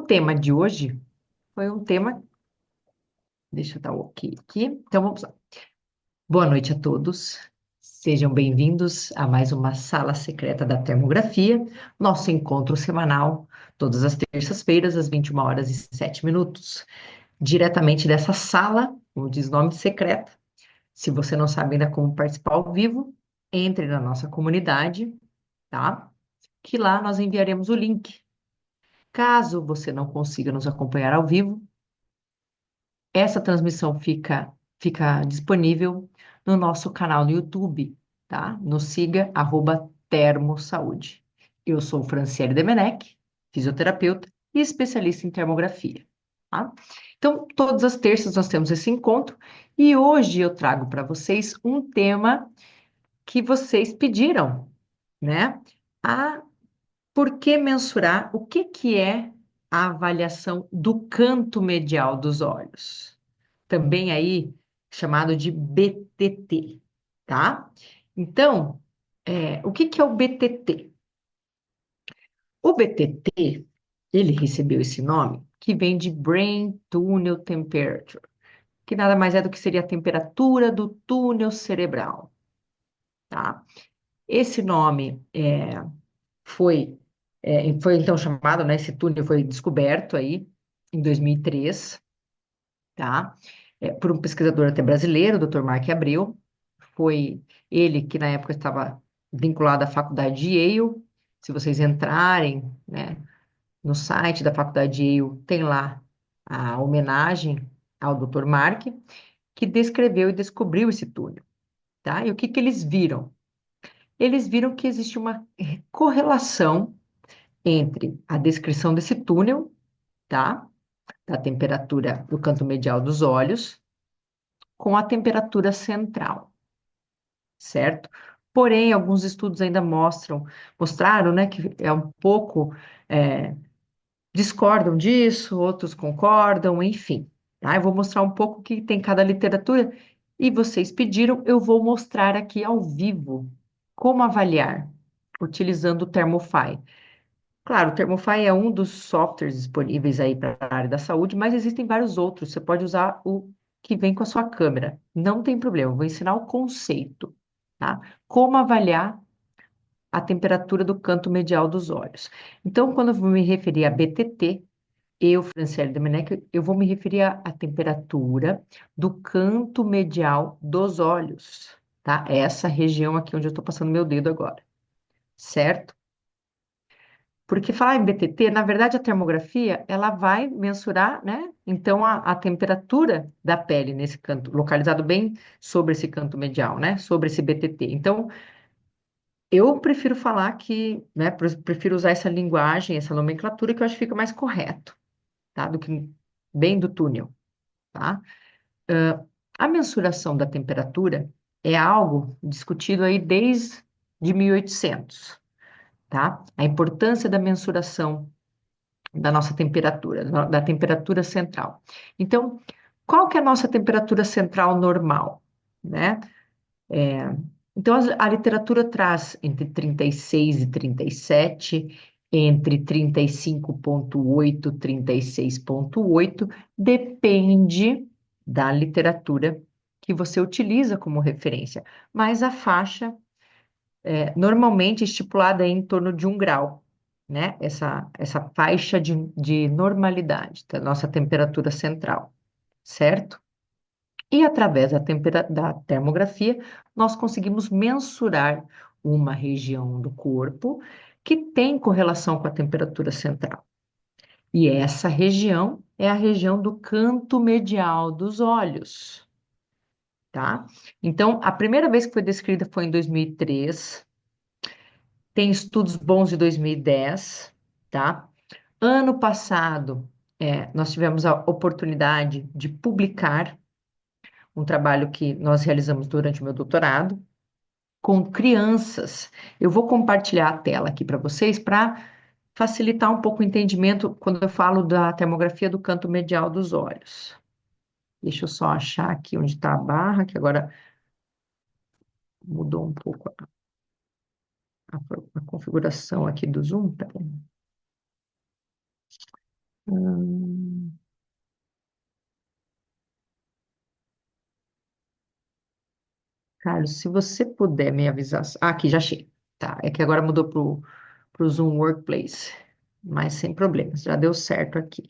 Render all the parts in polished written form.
tema de hoje foi um tema. Deixa eu dar o ok aqui. Então vamos lá. Boa noite a todos. Sejam bem-vindos a mais uma Sala Secreta da Termografia, nosso encontro semanal, todas as terças-feiras, às 21h07, diretamente dessa sala, como diz nome secreta. Se você não sabe ainda como participar ao vivo, entre na nossa comunidade, tá? Que lá nós enviaremos o link. Caso você não consiga nos acompanhar ao vivo, essa transmissão fica disponível no nosso canal no YouTube, tá? Nos siga, @termosaúde. Eu sou Franciele Demenech, fisioterapeuta e especialista em termografia, tá? Então, todas as terças nós temos esse encontro e hoje eu trago para vocês um tema que vocês pediram, né? A Por que mensurar o que é a avaliação do canto medial dos olhos? Também aí chamado de BTT, tá? Então, o que é o BTT? O BTT, ele recebeu esse nome que vem de Brain Tunnel Temperature, que nada mais é do que seria a temperatura do túnel cerebral, tá? Esse nome foi, foi então chamado, né? Esse túnel foi descoberto aí em 2003, tá? Por um pesquisador até brasileiro, o Dr. Mark Abreu. Foi ele que na época estava vinculado à faculdade de Yale. Se vocês entrarem, né, no site da faculdade de Yale, tem lá a homenagem ao Dr. Mark, que descreveu e descobriu esse túnel, tá? E o que que eles viram? Eles viram que existe uma correlação entre a descrição desse túnel, tá? Da temperatura do canto medial dos olhos com a temperatura central, certo? Porém, alguns estudos ainda mostraram, né, que é um pouco, é, discordam disso, outros concordam, enfim. Tá? Eu vou mostrar um pouco o que tem cada literatura e vocês pediram, eu vou mostrar aqui ao vivo como avaliar, utilizando o Thermofy. Claro, o Thermofy é um dos softwares disponíveis aí para a área da saúde, mas existem vários outros. Você pode usar o que vem com a sua câmera. Não tem problema, eu vou ensinar o conceito, tá? Como avaliar a temperatura do canto medial dos olhos. Então, quando eu vou me referir a BTT, eu, Franciele Domenech, eu vou me referir à temperatura do canto medial dos olhos, tá? É essa região aqui onde eu estou passando meu dedo agora, certo? Porque falar em BTT, na verdade, a termografia, ela vai mensurar, né? Então, a temperatura da pele nesse canto, localizado bem sobre esse canto medial, né? Sobre esse BTT. Então, eu prefiro falar que, né? Prefiro usar essa linguagem, essa nomenclatura, que eu acho que fica mais correto, tá? Do que bem do túnel, tá? A mensuração da temperatura é algo discutido aí desde 1800, tá? A importância da mensuração da nossa temperatura, da temperatura central. Então, qual que é a nossa temperatura central normal, né? Então, a literatura traz entre 36 e 37, entre 35,8 e 36,8, depende da literatura que você utiliza como referência, mas a faixa normalmente estipulada é em torno de 1 grau, né? Essa faixa de normalidade da nossa temperatura central, certo? E através da termografia, nós conseguimos mensurar uma região do corpo que tem correlação com a temperatura central. E essa região é a região do canto medial dos olhos, tá? Então, a primeira vez que foi descrita foi em 2003. Tem estudos bons de 2010, tá? Ano passado, nós tivemos a oportunidade de publicar um trabalho que nós realizamos durante o meu doutorado com crianças. Eu vou compartilhar a tela aqui para vocês para facilitar um pouco o entendimento quando eu falo da termografia do canto medial dos olhos. Deixa eu só achar aqui onde está a barra, que agora mudou um pouco a configuração aqui do Zoom. Peraí. Hum, Carlos, se você puder me avisar. Aqui, já achei. Tá, é que agora mudou para o Zoom Workplace, mas sem problemas, já deu certo aqui.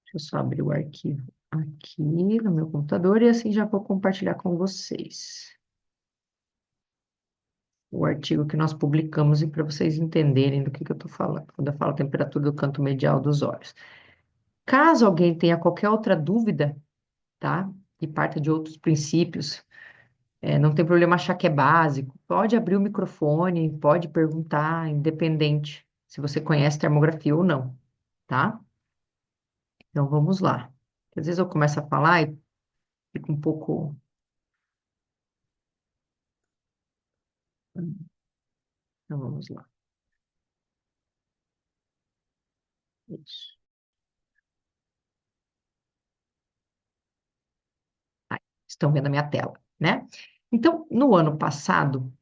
Deixa eu só abrir o arquivo aqui no meu computador e assim já vou compartilhar com vocês o artigo que nós publicamos e para vocês entenderem do que eu estou falando, quando eu falo temperatura do canto medial dos olhos. Caso alguém tenha qualquer outra dúvida, tá? E parta de outros princípios, não tem problema achar que é básico, pode abrir o microfone, pode perguntar, independente se você conhece termografia ou não, tá? Então vamos lá. Às vezes eu começo a falar e fico um pouco. Então vamos lá. Isso. Aí, estão vendo a minha tela, né? Então, no ano passado,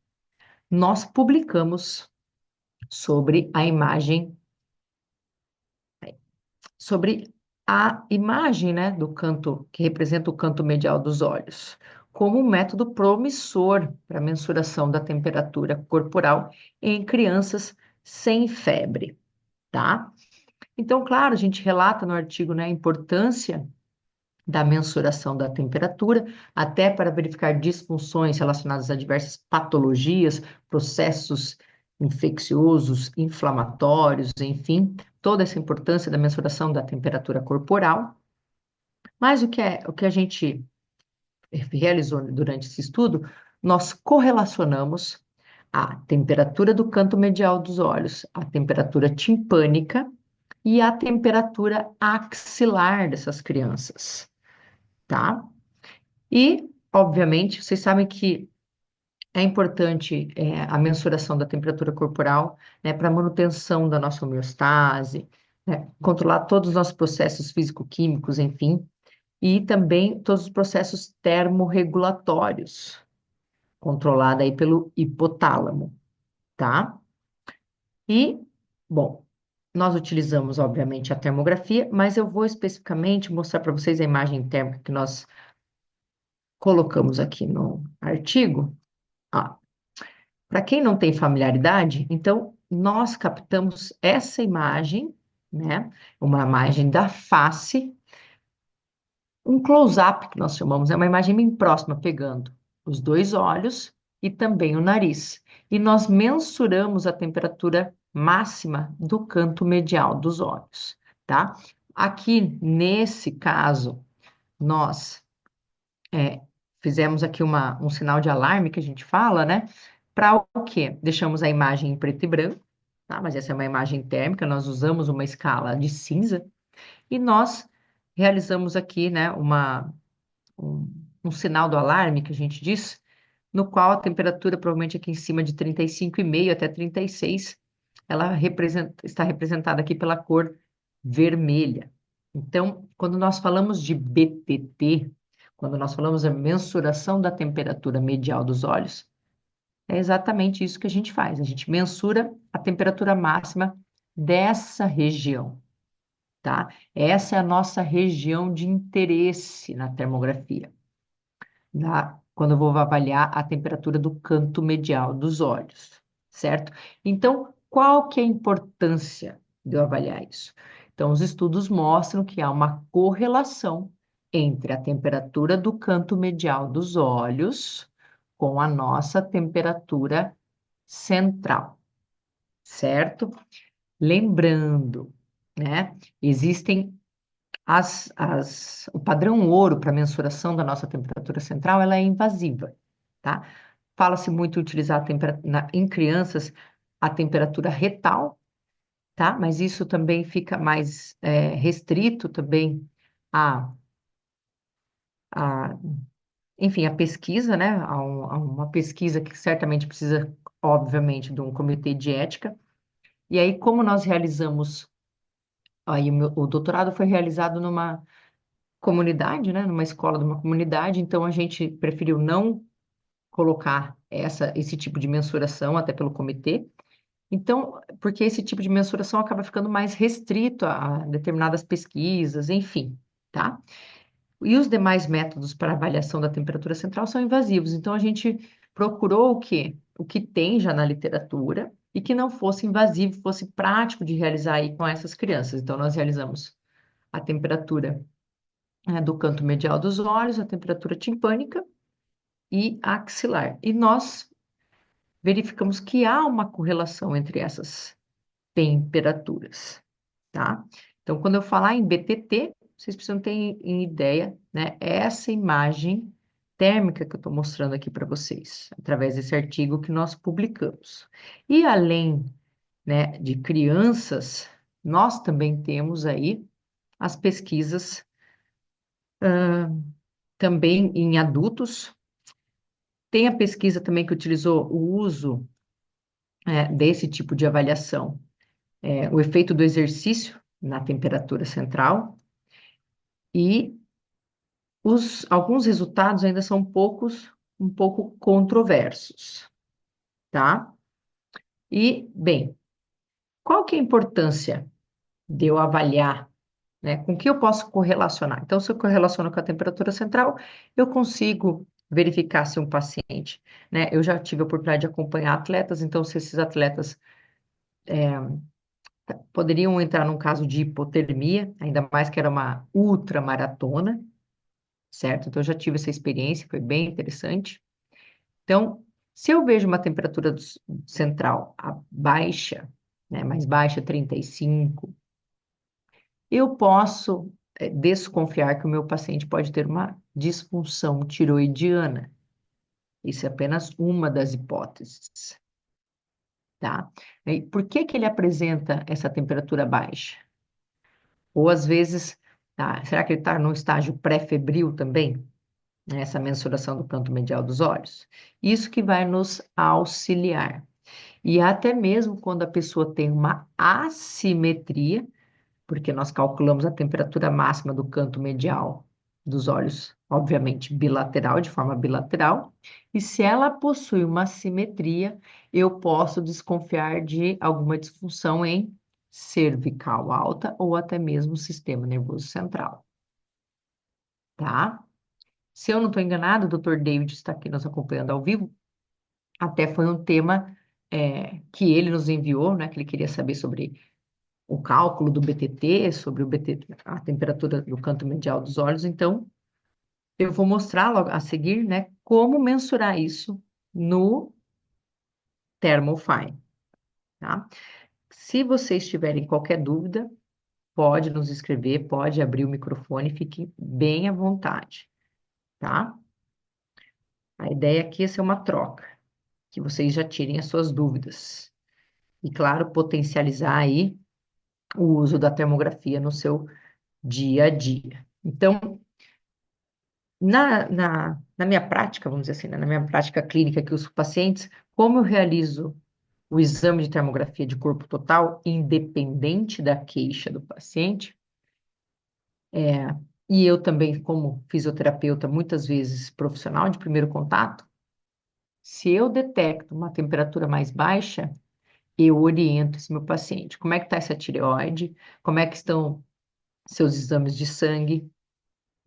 nós publicamos sobre a imagem, sobre a imagem, né, do canto, que representa o canto medial dos olhos, como um método promissor para mensuração da temperatura corporal em crianças sem febre, tá? Então, claro, a gente relata no artigo, né, a importância da mensuração da temperatura, até para verificar disfunções relacionadas a diversas patologias, processos infecciosos, inflamatórios, enfim, toda essa importância da mensuração da temperatura corporal. Mas o que a gente realizou durante esse estudo, nós correlacionamos a temperatura do canto medial dos olhos, a temperatura timpânica e a temperatura axilar dessas crianças, tá? E, obviamente, vocês sabem que é importante a mensuração da temperatura corporal, né, para manutenção da nossa homeostase, né, controlar todos os nossos processos físico-químicos, enfim, e também todos os processos termorregulatórios, controlada aí pelo hipotálamo, tá? E, bom, nós utilizamos, obviamente, a termografia, mas eu vou especificamente mostrar para vocês a imagem térmica que nós colocamos aqui no artigo. Para quem não tem familiaridade, então nós captamos essa imagem, né? Uma imagem da face, um close-up que nós chamamos, é uma imagem bem próxima, pegando os dois olhos e também o nariz. E nós mensuramos a temperatura máxima do canto medial dos olhos, tá? Aqui, nesse caso, nós é, fizemos aqui um sinal de alarme que a gente fala, né? Para o quê? Deixamos a imagem em preto e branco, tá? Mas essa é uma imagem térmica, nós usamos uma escala de cinza e nós realizamos aqui, né, um sinal do alarme que a gente diz, no qual a temperatura provavelmente aqui em cima de 35,5 até 36, ela está representada aqui pela cor vermelha. Então, quando nós falamos de BTT, quando nós falamos da mensuração da temperatura medial dos olhos, é exatamente isso que a gente faz. A gente mensura a temperatura máxima dessa região, tá? Essa é a nossa região de interesse na termografia, quando eu vou avaliar a temperatura do canto medial dos olhos, certo? Então, qual que é a importância de eu avaliar isso? Então, os estudos mostram que há uma correlação entre a temperatura do canto medial dos olhos com a nossa temperatura central, certo? Lembrando, né? Existem o padrão ouro para mensuração da nossa temperatura central, ela é invasiva, tá? Fala-se muito em utilizar em crianças a temperatura retal, tá? Mas isso também fica mais restrito também a, a, enfim, a pesquisa, né? A uma pesquisa que certamente precisa, obviamente, de um comitê de ética. E aí, como nós realizamos, aí o doutorado foi realizado numa comunidade, né, numa escola de uma comunidade, então a gente preferiu não colocar esse tipo de mensuração, até pelo comitê. Então, porque esse tipo de mensuração acaba ficando mais restrito a determinadas pesquisas, enfim, tá? E os demais métodos para avaliação da temperatura central são invasivos. Então, a gente procurou o quê? O que tem já na literatura e que não fosse invasivo, fosse prático de realizar aí com essas crianças. Então, nós realizamos a temperatura, do canto medial dos olhos, a temperatura timpânica e axilar. E nós verificamos que há uma correlação entre essas temperaturas, tá? Então, quando eu falar em BTT, vocês precisam ter em ideia, né, essa imagem térmica que eu estou mostrando aqui para vocês, através desse artigo que nós publicamos. E além, né, de crianças, nós também temos aí as pesquisas também em adultos. Tem a pesquisa também que utilizou o uso, desse tipo de avaliação, o efeito do exercício na temperatura central, e alguns resultados ainda são um pouco controversos, tá? E, bem, qual que é a importância de eu avaliar, né? Com que eu posso correlacionar? Então, se eu correlaciono com a temperatura central, eu consigo verificar se um paciente, né? Eu já tive a oportunidade de acompanhar atletas, então, se esses atletas poderiam entrar num caso de hipotermia, ainda mais que era uma ultramaratona, certo? Então, eu já tive essa experiência, foi bem interessante. Então, se eu vejo uma temperatura central baixa, né, mais baixa, 35, eu posso desconfiar que o meu paciente pode ter uma disfunção tiroidiana. Isso é apenas uma das hipóteses, tá? E por que que ele apresenta essa temperatura baixa? Ou às vezes, tá, será que ele está num estágio pré-febril também? Essa mensuração do canto medial dos olhos? Isso que vai nos auxiliar. E até mesmo quando a pessoa tem uma assimetria, porque nós calculamos a temperatura máxima do canto medial dos olhos, obviamente bilateral, de forma bilateral, e se ela possui uma assimetria, eu posso desconfiar de alguma disfunção em cervical alta ou até mesmo sistema nervoso central, tá? Se eu não estou enganado, o Dr. David está aqui nos acompanhando ao vivo. Até foi um tema que ele nos enviou, né? Que ele queria saber sobre o cálculo do BTT, sobre o BTT, a temperatura do canto medial dos olhos. Então, eu vou mostrar logo a seguir, né? Como mensurar isso no Thermofine, tá? Se vocês tiverem qualquer dúvida, pode nos escrever, pode abrir o microfone, fique bem à vontade, tá? A ideia aqui é ser uma troca, que vocês já tirem as suas dúvidas. E, claro, potencializar aí o uso da termografia no seu dia a dia. Então, na minha prática, vamos dizer assim, né, na minha prática clínica que os pacientes, como eu realizo o exame de termografia de corpo total, independente da queixa do paciente, e eu também, como fisioterapeuta, muitas vezes profissional de primeiro contato, se eu detecto uma temperatura mais baixa, eu oriento esse meu paciente. Como é que está essa tireoide? Como é que estão seus exames de sangue,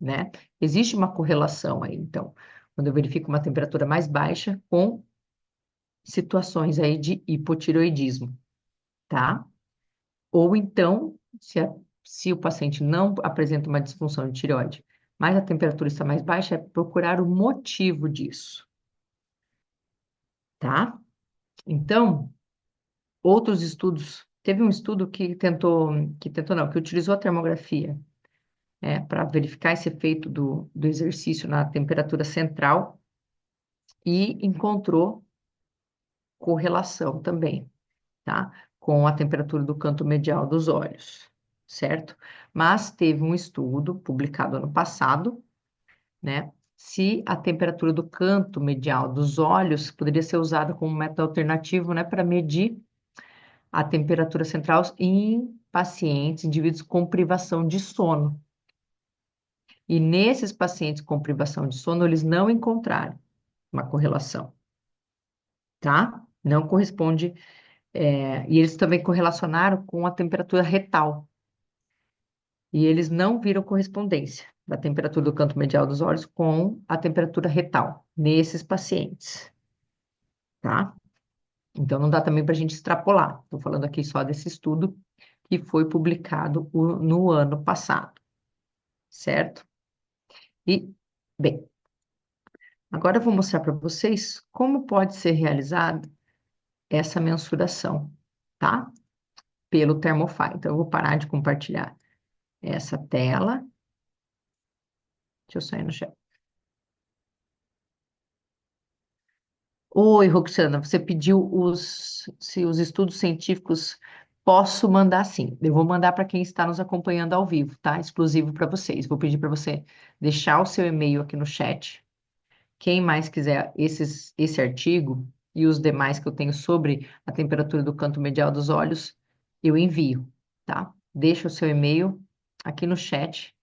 né? Existe uma correlação aí, então, quando eu verifico uma temperatura mais baixa com situações aí de hipotireoidismo, tá? Ou então, se o paciente não apresenta uma disfunção de tireoide, mas a temperatura está mais baixa, é procurar o motivo disso, tá? Então, outros estudos, teve um estudo que utilizou a termografia, para verificar esse efeito do exercício na temperatura central e encontrou correlação também, tá? Com a temperatura do canto medial dos olhos, certo? Mas teve um estudo publicado ano passado, né? Se a temperatura do canto medial dos olhos poderia ser usada como método alternativo, né, para medir a temperatura central em pacientes, indivíduos com privação de sono. E nesses pacientes com privação de sono, eles não encontraram uma correlação, tá? Não corresponde, e eles também correlacionaram com a temperatura retal, e eles não viram correspondência da temperatura do canto medial dos olhos com a temperatura retal nesses pacientes, tá? Então, não dá também para a gente extrapolar. Estou falando aqui só desse estudo que foi publicado no ano passado, certo? E, bem, agora eu vou mostrar para vocês como pode ser realizada essa mensuração, tá? Pelo Thermofy. Então, eu vou parar de compartilhar essa tela. Deixa eu sair no chat. Oi, Roxana, você pediu se os estudos científicos posso mandar sim. Eu vou mandar para quem está nos acompanhando ao vivo, tá? Exclusivo para vocês. Vou pedir para você deixar o seu e-mail aqui no chat. Quem mais quiser esse artigo e os demais que eu tenho sobre a temperatura do canto medial dos olhos, eu envio, tá? Deixa o seu e-mail aqui no chat,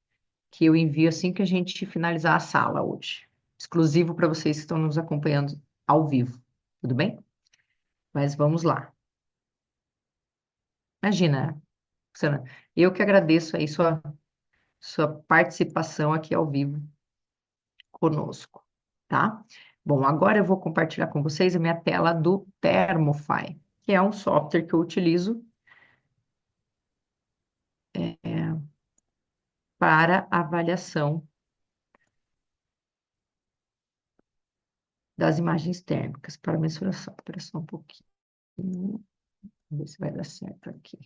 que eu envio assim que a gente finalizar a sala hoje. Exclusivo para vocês que estão nos acompanhando ao vivo, tudo bem? Mas vamos lá. Imagina, Luciana, eu que agradeço aí sua participação aqui ao vivo conosco, tá? Bom, agora eu vou compartilhar com vocês a minha tela do Thermofy, que é um software que eu utilizo para avaliação das imagens térmicas, para mensuração. Espera só um pouquinho, vamos ver se vai dar certo aqui.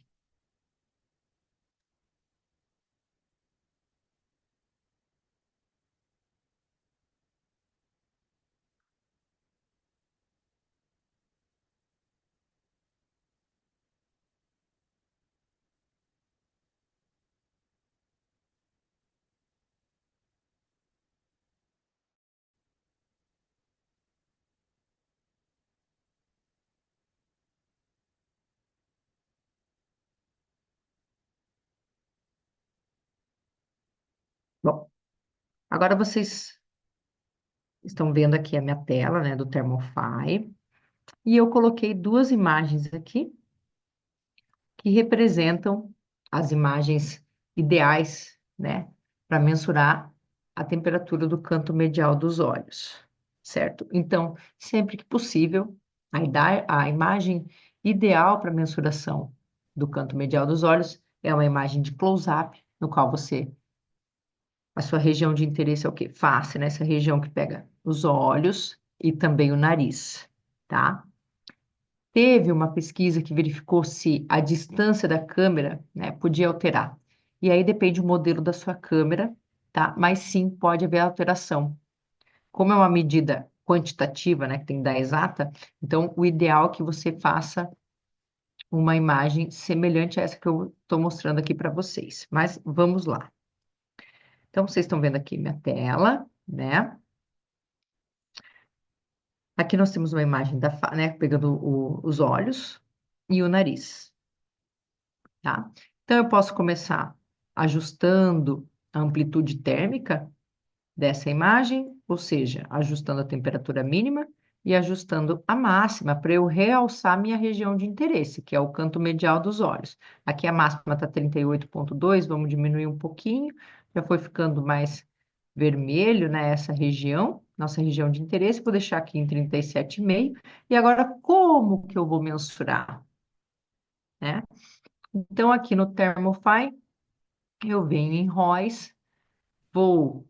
Bom, agora vocês estão vendo aqui a minha tela, né, do Thermofy, e eu coloquei duas imagens aqui que representam as imagens ideais, né, para mensurar a temperatura do canto medial dos olhos, certo? Então, sempre que possível, a imagem ideal para mensuração do canto medial dos olhos é uma imagem de close-up, no qual a sua região de interesse é o quê? Face, né? Essa região que pega os olhos e também o nariz, tá? Teve uma pesquisa que verificou se a distância da câmera, né, podia alterar. E aí depende do modelo da sua câmera, tá? Mas sim, pode haver alteração. Como é uma medida quantitativa, né, que tem que dar exata, então o ideal é que você faça uma imagem semelhante a essa que eu estou mostrando aqui para vocês. Mas vamos lá. Então, vocês estão vendo aqui minha tela, né? Aqui nós temos uma imagem né, pegando os olhos e o nariz, tá? Então, eu posso começar ajustando a amplitude térmica dessa imagem, ou seja, ajustando a temperatura mínima e ajustando a máxima para eu realçar minha região de interesse, que é o canto medial dos olhos. Aqui a máxima está 38,2, vamos diminuir um pouquinho, já foi ficando mais vermelho, né, essa região, nossa região de interesse, vou deixar aqui em 37,5. E agora, como que eu vou mensurar, né? Então, aqui no Thermofy, eu venho em ROIs, vou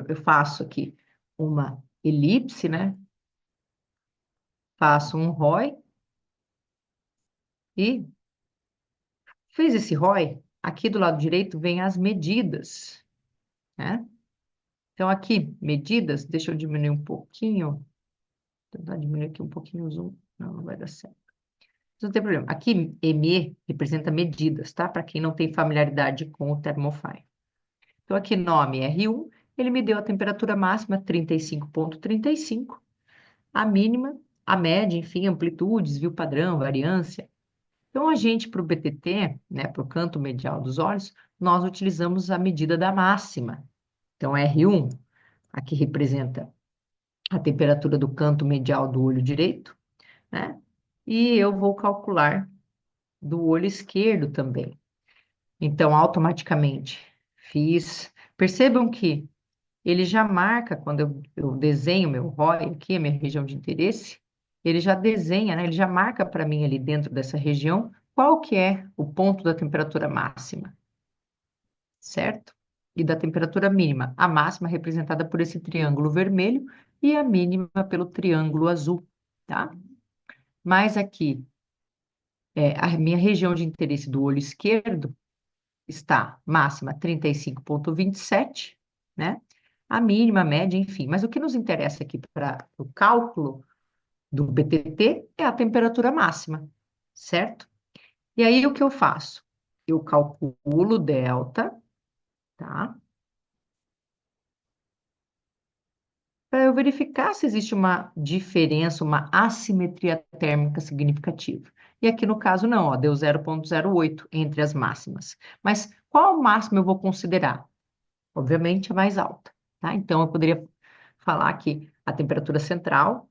eu faço aqui uma elipse, né? Faço um ROI e fez esse ROI, aqui do lado direito vem as medidas, né? Então, aqui, medidas, deixa eu diminuir um pouquinho, tentar diminuir aqui um pouquinho o zoom, não vai dar certo. Não tem problema. Aqui, ME representa medidas, tá? Para quem não tem familiaridade com o Thermofy. Então, aqui, nome R1, ele me deu a temperatura máxima 35,35, a mínima, a média, enfim, amplitude, desvio padrão, variância. Então, a gente, para o BTT, né, para o canto medial dos olhos, nós utilizamos a medida da máxima. Então, R1, aqui representa a temperatura do canto medial do olho direito, né? E eu vou calcular do olho esquerdo também. Então, automaticamente fiz. Percebam que ele já marca, quando eu desenho meu ROI aqui, a minha região de interesse, ele já desenha, né? Ele já marca para mim ali dentro dessa região qual que é o ponto da temperatura máxima, certo? E da temperatura mínima. A máxima representada por esse triângulo vermelho e a mínima pelo triângulo azul, tá? Mas aqui, a minha região de interesse do olho esquerdo está máxima 35,27, né? A mínima, a média, enfim. Mas o que nos interessa aqui para o cálculo do BTT é a temperatura máxima, certo? E aí o que eu faço? Eu calculo delta, tá? Para eu verificar se existe uma diferença, uma assimetria térmica significativa. E aqui no caso não, ó, deu 0,08 entre as máximas. Mas qual máxima eu vou considerar? Obviamente a mais alta, tá? Então eu poderia falar que a temperatura central,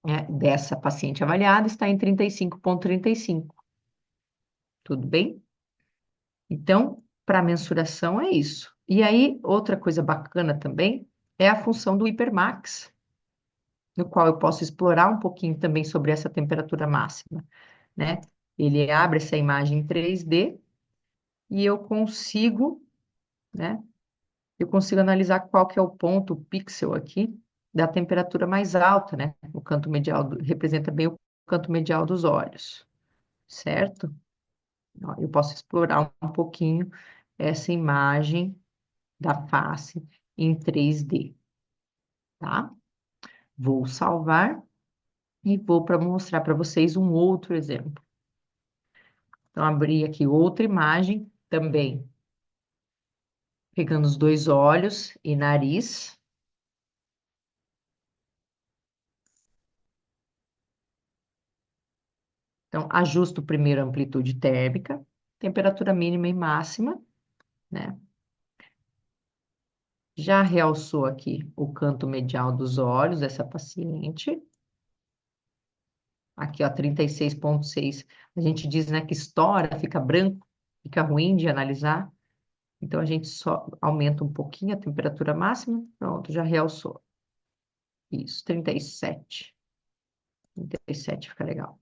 né, dessa paciente avaliada está em 35,35. Tudo bem? Então, para mensuração é isso. E aí, outra coisa bacana também é a função do hipermax, no qual eu posso explorar um pouquinho também sobre essa temperatura máxima, né? Ele abre essa imagem em 3D e eu consigo, né? Eu consigo analisar qual que é o ponto, o pixel aqui, da temperatura mais alta, né? O canto medial representa bem o canto medial dos olhos, certo? Ó, eu posso explorar um pouquinho essa imagem da face em 3D, tá? Vou salvar e vou para mostrar para vocês um outro exemplo. Então, abri aqui outra imagem também, pegando os dois olhos e nariz. Então, ajusto primeiro a amplitude térmica, temperatura mínima e máxima, né? Já realçou aqui o canto medial dos olhos dessa paciente. Aqui, ó, 36,6. A gente diz, né, que estoura, fica branco, fica ruim de analisar. Então, a gente só aumenta um pouquinho a temperatura máxima. Pronto, já realçou. Isso, 37. 37 fica legal.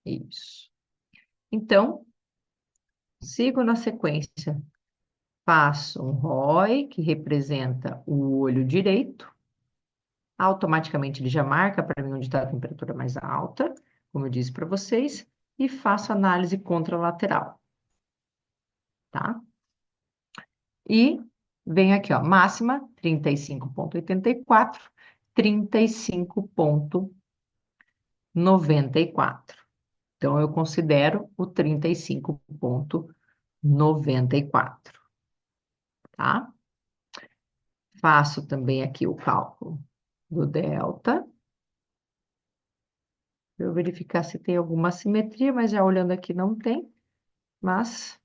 Isso. Então, sigo na sequência. Faço um ROI, que representa o olho direito. Automaticamente ele já marca para mim onde está a temperatura mais alta, como eu disse para vocês, e faço análise contralateral, tá? E vem aqui, ó, máxima 35,84, 35,94. Então, eu considero o 35,94, tá? Faço também aqui o cálculo do delta, para eu verificar se tem alguma assimetria, mas já olhando aqui não tem, mas,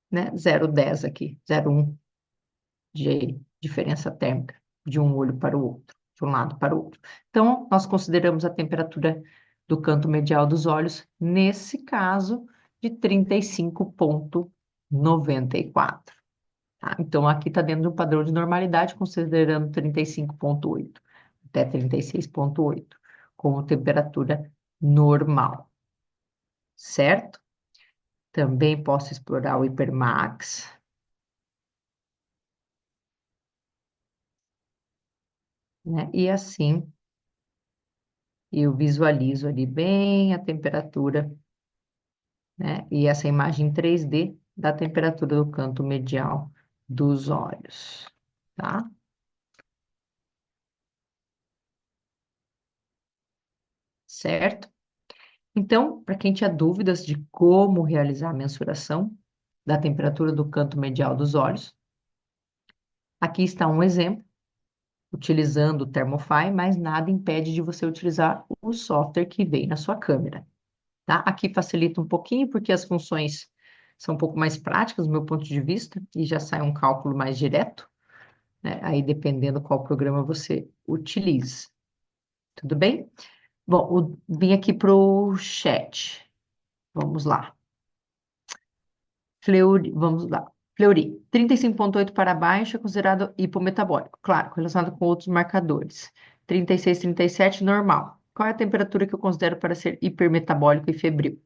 né, 0,10 aqui, 0,1 de diferença térmica de um olho para o outro, de um lado para o outro. Então, nós consideramos a temperatura do canto medial dos olhos, nesse caso, de 35,94. Tá? Então, aqui está dentro de um padrão de normalidade, considerando 35,8 até 36,8 como temperatura normal, certo? Também posso explorar o hipermax, né? E assim eu visualizo ali bem a temperatura, né? E essa imagem 3D da temperatura do canto medial dos olhos, tá? Certo? Então, para quem tinha dúvidas de como realizar a mensuração da temperatura do canto medial dos olhos, aqui está um exemplo, utilizando o Thermofy, mas nada impede de você utilizar o software que vem na sua câmera, tá? Aqui facilita um pouquinho, porque as funções são um pouco mais práticas do meu ponto de vista e já sai um cálculo mais direto, né? Aí dependendo qual programa você utiliza. Tudo bem? Bom, vim aqui para o chat. Vamos lá. Fleury, vamos lá. Fleury, 35,8 para baixo é considerado hipometabólico. Claro, relacionado com outros marcadores. 36, 37, normal. Qual é a temperatura que eu considero para ser hipermetabólico e febril?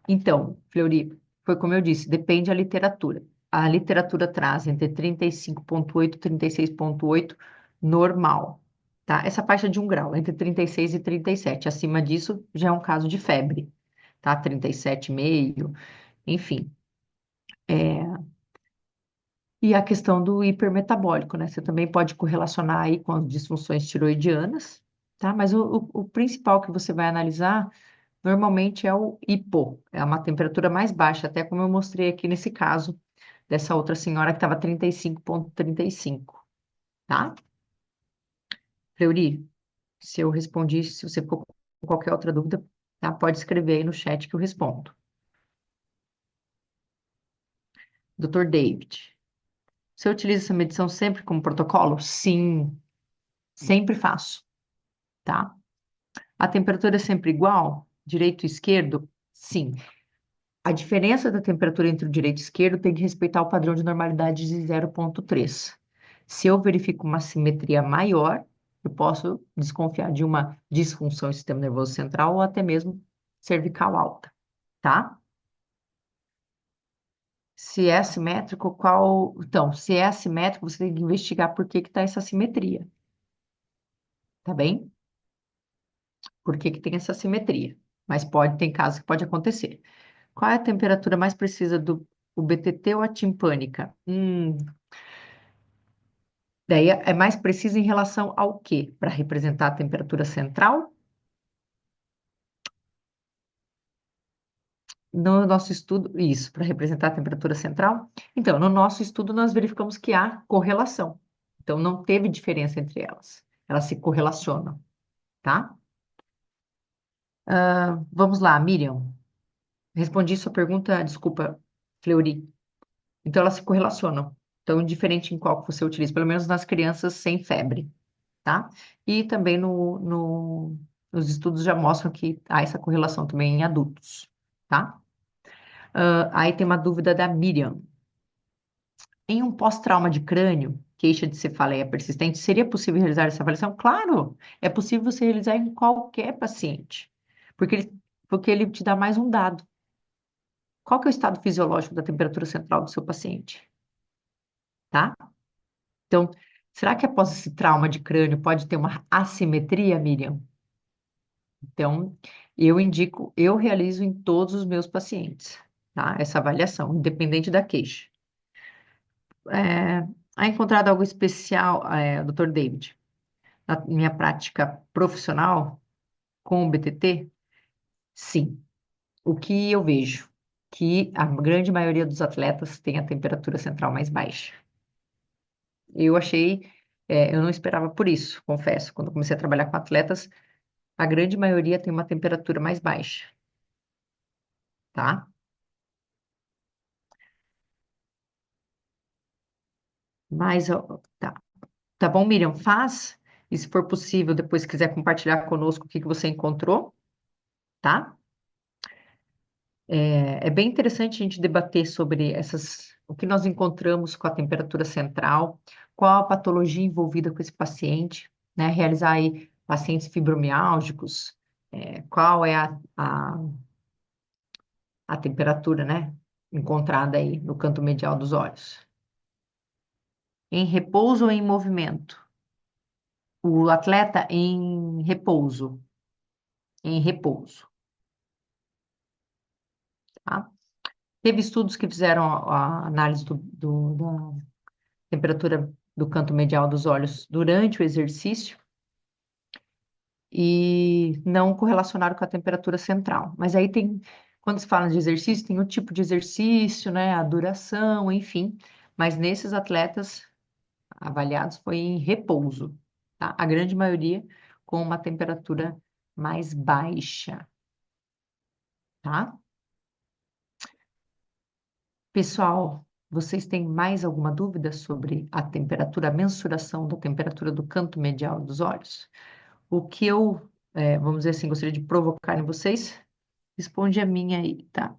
Então, Fleury, foi como eu disse, depende da literatura. A literatura traz entre 35,8 e 36,8 normal, tá? Essa faixa de 1 grau, entre 36 e 37. Acima disso, já é um caso de febre, tá? 37,5, enfim. E a questão do hipermetabólico, né? Você também pode correlacionar aí com as disfunções tiroidianas, tá? Mas o principal que você vai analisar normalmente é o hipo, é uma temperatura mais baixa, até como eu mostrei aqui nesse caso dessa outra senhora que estava 35,35, tá? Fleury, se eu respondi, se você ficou com qualquer outra dúvida, tá? Pode escrever aí no chat que eu respondo. Dr. David, você utiliza essa medição sempre como protocolo? Sim, sempre faço, tá? A temperatura é sempre igual? Direito e esquerdo? Sim. A diferença da temperatura entre o direito e o esquerdo tem que respeitar o padrão de normalidade de 0,3. Se eu verifico uma simetria maior, eu posso desconfiar de uma disfunção do sistema nervoso central ou até mesmo cervical alta, tá? Se é assimétrico, qual... Então, se é assimétrico, você tem que investigar por que que está essa simetria, tá bem? Por que que tem essa simetria? Mas tem casos que pode acontecer. Qual é a temperatura mais precisa do o BTT ou a timpânica? Daí é mais precisa em relação ao quê? Para representar a temperatura central? No nosso estudo, isso, para representar a temperatura central? Então, no nosso estudo, nós verificamos que há correlação. Então, não teve diferença entre elas. Elas se correlacionam, tá? Vamos lá, Miriam. Respondi sua pergunta, desculpa, Fleury. Então, elas se correlacionam. Então, indiferente em qual que você utiliza, pelo menos nas crianças sem febre, tá? E também nos estudos já mostram que há essa correlação também em adultos, tá? Aí tem uma dúvida da Miriam. Em um pós-trauma de crânio, queixa de cefaleia persistente, seria possível realizar essa avaliação? Claro, é possível você realizar em qualquer paciente, porque ele te dá mais um dado. Qual que é o estado fisiológico da temperatura central do seu paciente, tá? Então, será que após esse trauma de crânio pode ter uma assimetria, Miriam? Então, eu realizo em todos os meus pacientes, tá? Essa avaliação, independente da queixa. Há encontrado algo especial, Dr. David, na minha prática profissional com o BTT? Sim. O que eu vejo? Que a grande maioria dos atletas tem a temperatura central mais baixa. Eu achei, eu não esperava por isso, confesso. Quando eu comecei a trabalhar com atletas, a grande maioria tem uma temperatura mais baixa, tá? Mas, ó, tá. Tá bom, Miriam? Faz. E se for possível, depois quiser compartilhar conosco o que que você encontrou, tá? É bem interessante a gente debater sobre o que nós encontramos com a temperatura central, qual a patologia envolvida com esse paciente, né? Realizar aí pacientes fibromiálgicos, qual é a temperatura, né? Encontrada aí no canto medial dos olhos. Em repouso ou em movimento? O atleta em repouso. Em repouso, tá? Teve estudos que fizeram a análise da temperatura do canto medial dos olhos durante o exercício e não correlacionaram com a temperatura central. Mas aí tem, quando se fala de exercício, tem o tipo de exercício, né, a duração, enfim. Mas nesses atletas avaliados foi em repouso, tá? A grande maioria com uma temperatura mais baixa, tá? Pessoal, vocês têm mais alguma dúvida sobre a temperatura, a mensuração da temperatura do canto medial dos olhos? O que eu, vamos dizer assim, gostaria de provocar em vocês? Responde a minha aí, tá?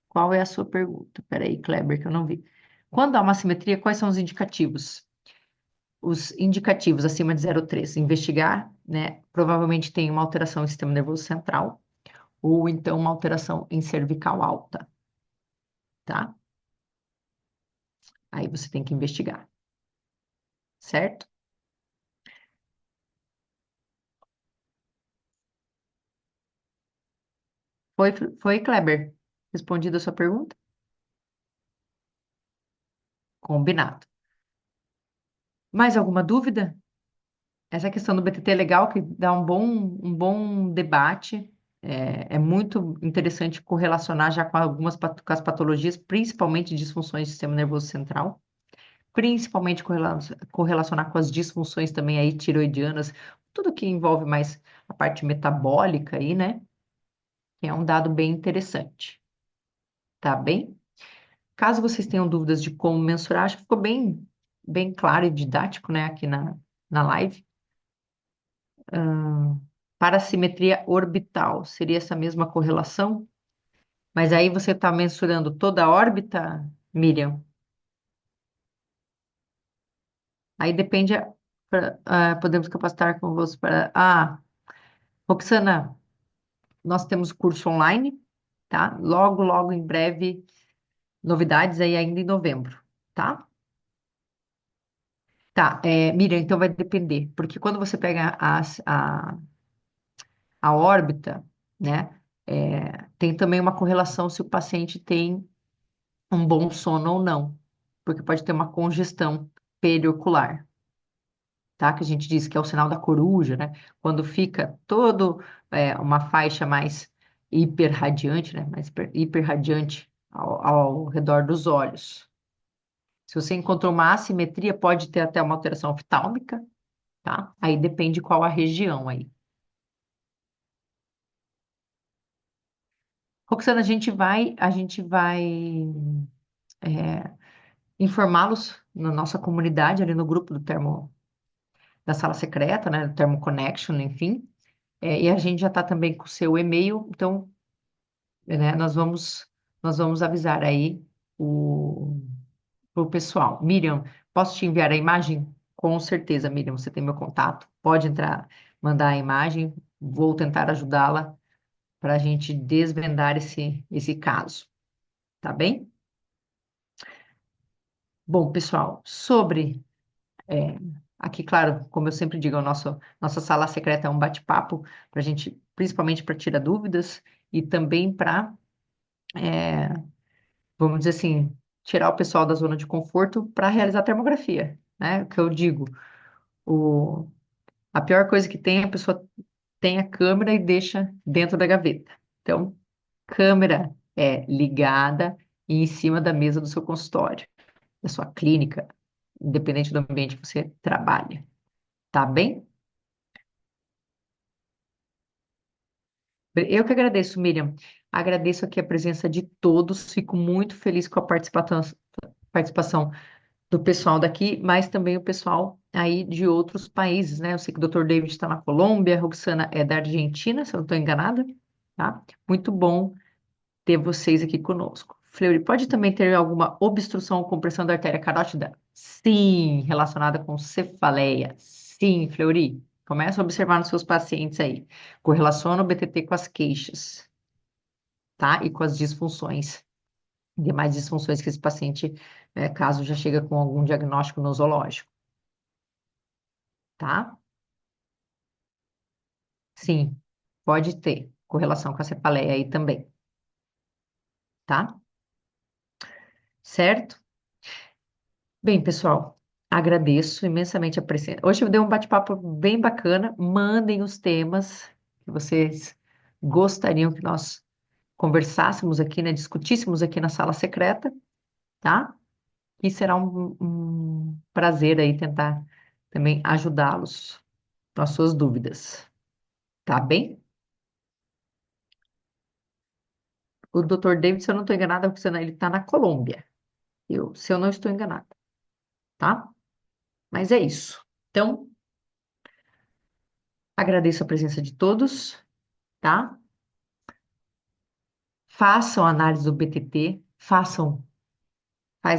Qual é a sua pergunta? Peraí, Kleber, que eu não vi. Quando há uma assimetria, quais são os indicativos? Os indicativos acima de 0,3, investigar, né? Provavelmente tem uma alteração no sistema nervoso central, ou então uma alteração em cervical alta, tá? Aí você tem que investigar, certo? Foi, foi, Kleber? Respondida a sua pergunta? Combinado. Mais alguma dúvida? Essa questão do BTT é legal, que dá um bom debate. É muito interessante correlacionar já com com as patologias, principalmente disfunções do sistema nervoso central, principalmente correlacionar com as disfunções também aí tiroidianas, tudo que envolve mais a parte metabólica aí, né? É um dado bem interessante, tá bem? Caso vocês tenham dúvidas de como mensurar, acho que ficou bem claro e didático, né, aqui na live. Para a simetria orbital, seria essa mesma correlação? Mas aí você está mensurando toda a órbita, Miriam? Aí depende, podemos capacitar com você para... Roxana, nós temos curso online, tá? Logo, em breve, novidades aí ainda em novembro, tá? Tá, Miriam, então vai depender, porque quando você pega a órbita, né, tem também uma correlação se o paciente tem um bom sono ou não, porque pode ter uma congestão periocular, tá? Que a gente diz que é o sinal da coruja, né? Quando fica todo uma faixa mais hiperradiante, né? Mais hiperradiante ao redor dos olhos. Se você encontrou uma assimetria, pode ter até uma alteração oftálmica, tá? Aí depende qual a região aí. Roxana, a gente vai informá-los na nossa comunidade, ali no grupo da sala secreta, né, do Thermo Connection, enfim. E a gente já está também com o seu e-mail, então, né, nós vamos avisar aí o pessoal. Miriam, posso te enviar a imagem? Com certeza, Miriam, você tem meu contato. Pode entrar, mandar a imagem. Vou tentar ajudá-la para a gente desvendar esse caso, tá bem? Bom, pessoal, é, aqui, claro, como eu sempre digo, nossa sala secreta é um bate-papo para a gente, principalmente para tirar dúvidas e também para, vamos dizer assim, tirar o pessoal da zona de conforto para realizar a termografia, né? O que eu digo, o, a pior coisa que tem é a pessoa tem a câmera e deixa dentro da gaveta. Então, câmera é ligada e em cima da mesa do seu consultório, da sua clínica, independente do ambiente que você trabalha, tá bem? Eu que agradeço, Miriam. Agradeço aqui a presença de todos. Fico muito feliz com a participação do pessoal daqui, mas também o pessoal aí de outros países, né? Eu sei que o Dr. David está na Colômbia, a Roxana é da Argentina, se eu não estou enganada, tá? Muito bom ter vocês aqui conosco. Fleury, pode também ter alguma obstrução ou compressão da artéria carótida? Sim, relacionada com cefaleia. Sim, Fleury. Começa a observar nos seus pacientes aí. Correlaciona o BTT com as queixas, tá? E com as disfunções. Demais disfunções que esse paciente, caso já chega com algum diagnóstico nosológico, tá? Sim, pode ter correlação com a cefaleia aí também, tá? Certo? Bem, pessoal, agradeço imensamente a presença. Hoje eu dei um bate-papo bem bacana. Mandem os temas que vocês gostariam que nós conversássemos aqui, né? Discutíssemos aqui na sala secreta, tá? E será um prazer aí tentar também ajudá-los nas suas dúvidas, tá bem? O Dr. David, se eu não estou enganada, ele está na Colômbia. se eu não estou enganada, tá? Mas é isso. Então, agradeço a presença de todos, tá? Façam a análise do BTT, faz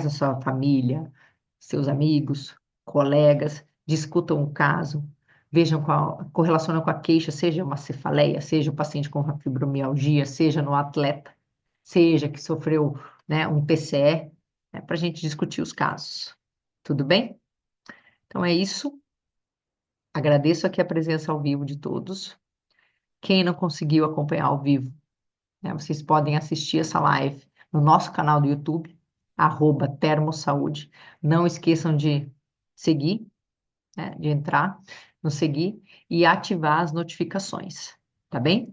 a sua família, seus amigos, colegas, discutam o caso, vejam qual, correlacionam com a queixa, seja uma cefaleia, seja o paciente com uma fibromialgia, seja no atleta, seja que sofreu, né, um PCE, para a gente discutir os casos. Tudo bem? Então é isso. Agradeço aqui a presença ao vivo de todos. Quem não conseguiu acompanhar ao vivo, né, vocês podem assistir essa live no nosso canal do YouTube, @termosaúde. Não esqueçam de seguir, né, de entrar no seguir e ativar as notificações, tá bem?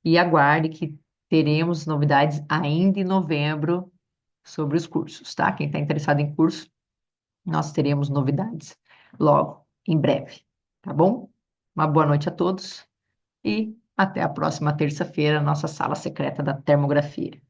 E aguarde que teremos novidades ainda em novembro sobre os cursos, tá? Quem está interessado em curso, nós teremos novidades logo, em breve, tá bom? Uma boa noite a todos e até a próxima terça-feira, nossa sala secreta da termografia.